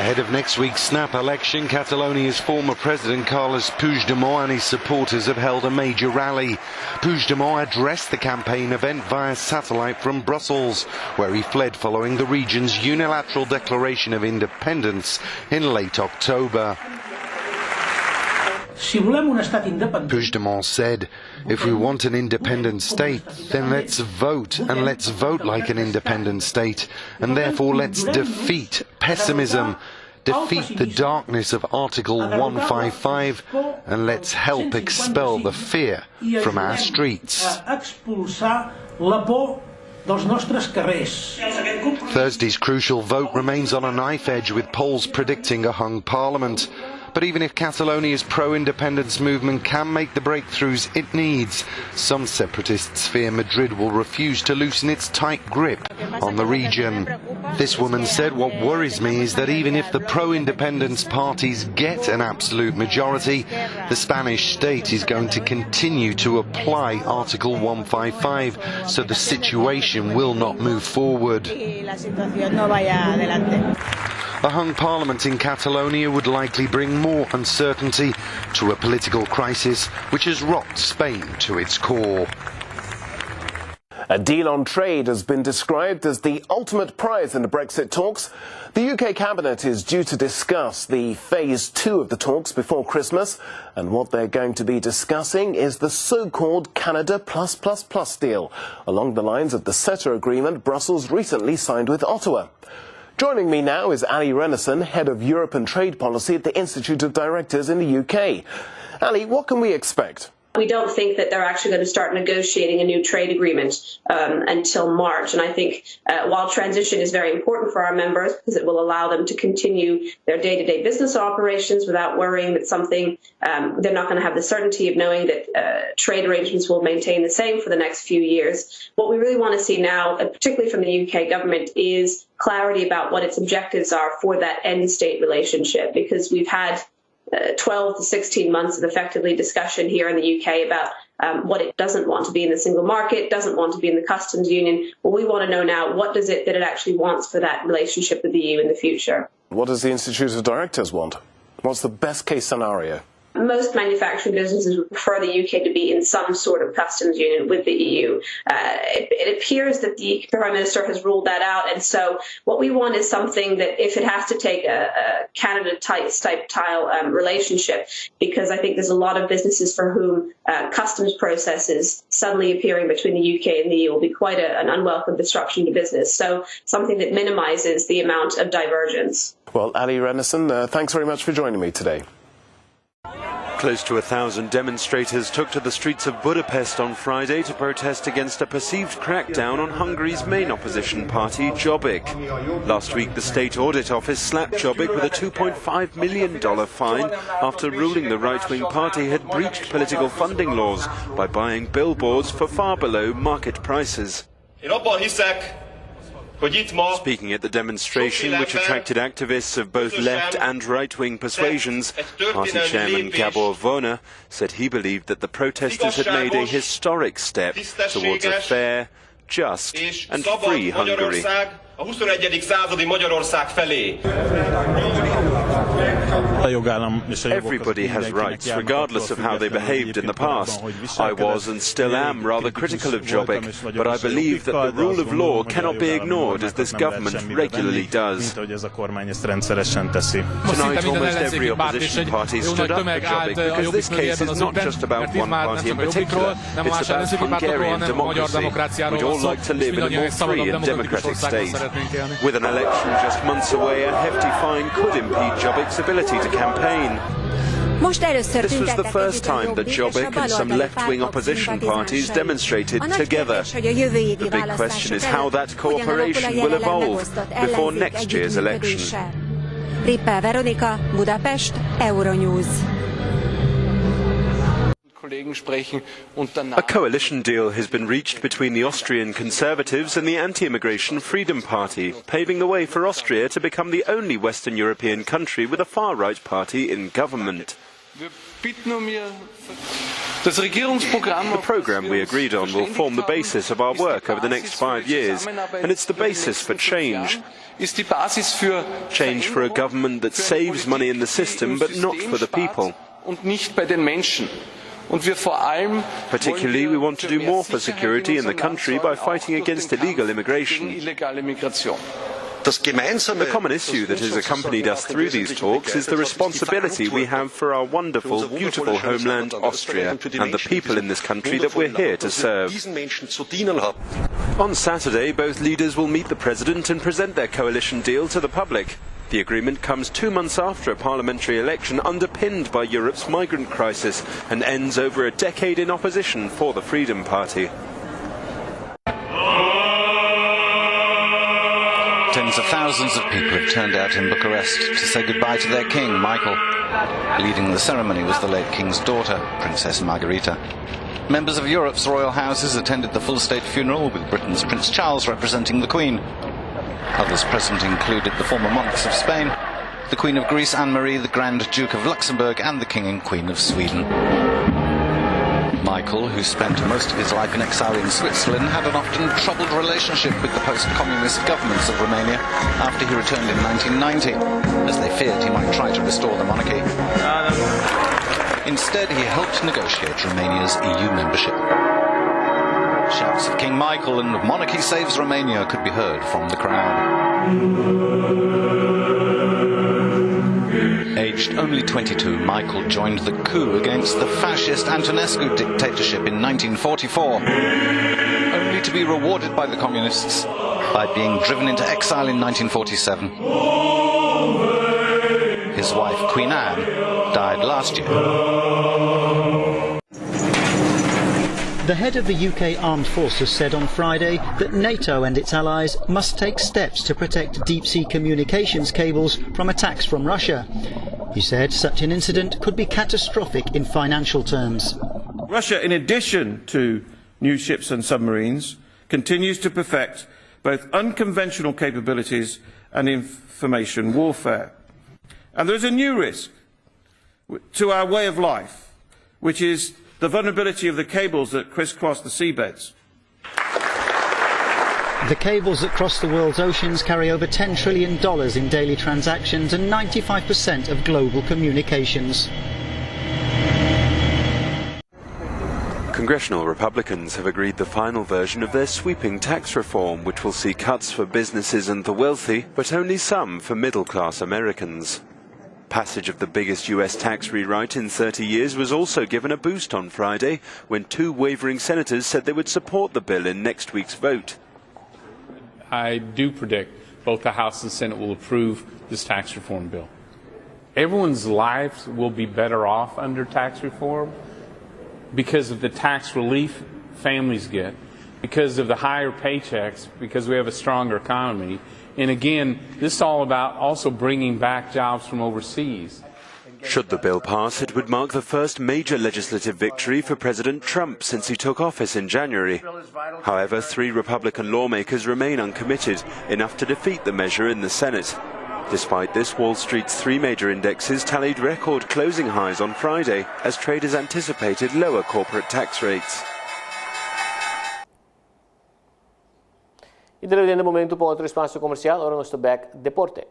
Ahead of next week's snap election, Catalonia's former president Carles Puigdemont and his supporters have held a major rally. Puigdemont addressed the campaign event via satellite from Brussels, where he fled following the region's unilateral declaration of independence in late October. Puigdemont said, if we want an independent state, then let's vote, and let's vote like an independent state, and therefore let's defeat pessimism, defeat the darkness of Article 155, and let's help expel the fear from our streets. Thursday's crucial vote remains on a knife edge, with polls predicting a hung parliament. But even if Catalonia's pro-independence movement can make the breakthroughs it needs, some separatists fear Madrid will refuse to loosen its tight grip on the region. This woman said, what worries me is that even if the pro-independence parties get an absolute majority, the Spanish state is going to continue to apply Article 155, so the situation will not move forward. A hung parliament in Catalonia would likely bring more uncertainty to a political crisis which has rocked Spain to its core. A deal on trade has been described as the ultimate prize in the Brexit talks. The UK Cabinet is due to discuss the Phase 2 of the talks before Christmas, and what they're going to be discussing is the so-called Canada Plus Plus Plus deal, along the lines of the CETA agreement Brussels recently signed with Ottawa. Joining me now is Ali Renison, Head of Europe and Trade Policy at the Institute of Directors in the UK. Ali, what can we expect? We don't think that they're actually going to start negotiating a new trade agreement until March. And I think while transition is very important for our members, because it will allow them to continue their day-to-day business operations without worrying that something, they're not going to have the certainty of knowing that trade arrangements will maintain the same for the next few years. What we really want to see now, particularly from the UK government, is clarity about what its objectives are for that end-state relationship, because we've had 12 to 16 months of effectively discussion here in the UK about what it doesn't want to be in the single market, doesn't want to be in the customs union. Well, we want to know now, what is it that it actually wants for that relationship with the EU in the future? What does the Institute of Directors want? What's the best case scenario? Most manufacturing businesses would prefer the UK to be in some sort of customs union with the EU. It appears that the Prime Minister has ruled that out, and so what we want is something that, if it has to take a Canada-type relationship, because I think there's a lot of businesses for whom customs processes suddenly appearing between the UK and the EU will be quite an unwelcome disruption to business. So something that minimises the amount of divergence. Well, Ali Renison, thanks very much for joining me today. Close to 1,000 demonstrators took to the streets of Budapest on Friday to protest against a perceived crackdown on Hungary's main opposition party, Jobbik. Last week, the State Audit Office slapped Jobbik with a $2.5 million fine after ruling the right-wing party had breached political funding laws by buying billboards for far below market prices. Speaking at the demonstration, which attracted activists of both left and right-wing persuasions, party chairman Gabor Vona said he believed that the protesters had made a historic step towards a fair, just and free Hungary. Everybody has rights, regardless of how they behaved in the past. I was and still am rather critical of Jobbik, but I believe that the rule of law cannot be ignored, as this government regularly does. Tonight, almost every opposition party stood up for Jobbik, because this case is not just about one party in particular, it's about Hungarian democracy. We'd all like to live in a more free and democratic state. With an election just months away, a hefty fine could impede Jobbik's ability to campaign. This was the first time that Jobbik and some left-wing opposition parties demonstrated together. The big question is how that cooperation will evolve before next year's election. A coalition deal has been reached between the Austrian Conservatives and the Anti-Immigration Freedom Party, paving the way for Austria to become the only Western European country with a far-right party in government. The programme we agreed on will form the basis of our work over the next 5 years, and it's the basis for change. Change for a government that saves money in the system, but not for the people. Particularly, we want to do more for security in the country by fighting against illegal immigration. The common issue that has accompanied us through these talks is the responsibility we have for our wonderful, beautiful homeland, Austria, and the people in this country that we're here to serve. On Saturday, both leaders will meet the President and present their coalition deal to the public. The agreement comes 2 months after a parliamentary election underpinned by Europe's migrant crisis and ends over a decade in opposition for the Freedom Party. Tens of thousands of people have turned out in Bucharest to say goodbye to their king, Michael. Leading the ceremony was the late king's daughter, Princess Margherita. Members of Europe's royal houses attended the full-state funeral, with Britain's Prince Charles representing the Queen. Others present included the former monarchs of Spain, the Queen of Greece Anne-Marie, the Grand Duke of Luxembourg, and the King and Queen of Sweden. Michael, who spent most of his life in exile in Switzerland, had an often troubled relationship with the post-communist governments of Romania after he returned in 1990, as they feared he might try to restore the monarchy. Instead, he helped negotiate Romania's EU membership. Shouts of King Michael and "Monarchy saves Romania" could be heard from the crowd. Aged only 22, Michael joined the coup against the fascist Antonescu dictatorship in 1944, only to be rewarded by the communists by being driven into exile in 1947. His wife, Queen Anne, died last year. The head of the UK Armed Forces said on Friday that NATO and its allies must take steps to protect deep-sea communications cables from attacks from Russia. He said such an incident could be catastrophic in financial terms. Russia, in addition to new ships and submarines, continues to perfect both unconventional capabilities and information warfare. And there is a new risk to our way of life, which is the vulnerability of the cables that crisscross the seabeds. The cables that cross the world's oceans carry over $10 trillion in daily transactions and 95% of global communications. Congressional Republicans have agreed the final version of their sweeping tax reform, which will see cuts for businesses and the wealthy, but only some for middle-class Americans. Passage of the biggest US tax rewrite in 30 years was also given a boost on Friday, when 2 wavering senators said they would support the bill in next week's vote. I do predict both the House and Senate will approve this tax reform bill. Everyone's lives will be better off under tax reform because of the tax relief families get, because of the higher paychecks, because we have a stronger economy. And again, this is all about also bringing back jobs from overseas. Should the bill pass, it would mark the first major legislative victory for President Trump since he took office in January. However, 3 Republican lawmakers remain uncommitted, enough to defeat the measure in the Senate. Despite this, Wall Street's 3 major indexes tallied record closing highs on Friday, as traders anticipated lower corporate tax rates. Iedereen in het moment op het espaço comercial, ora no Back Deporte.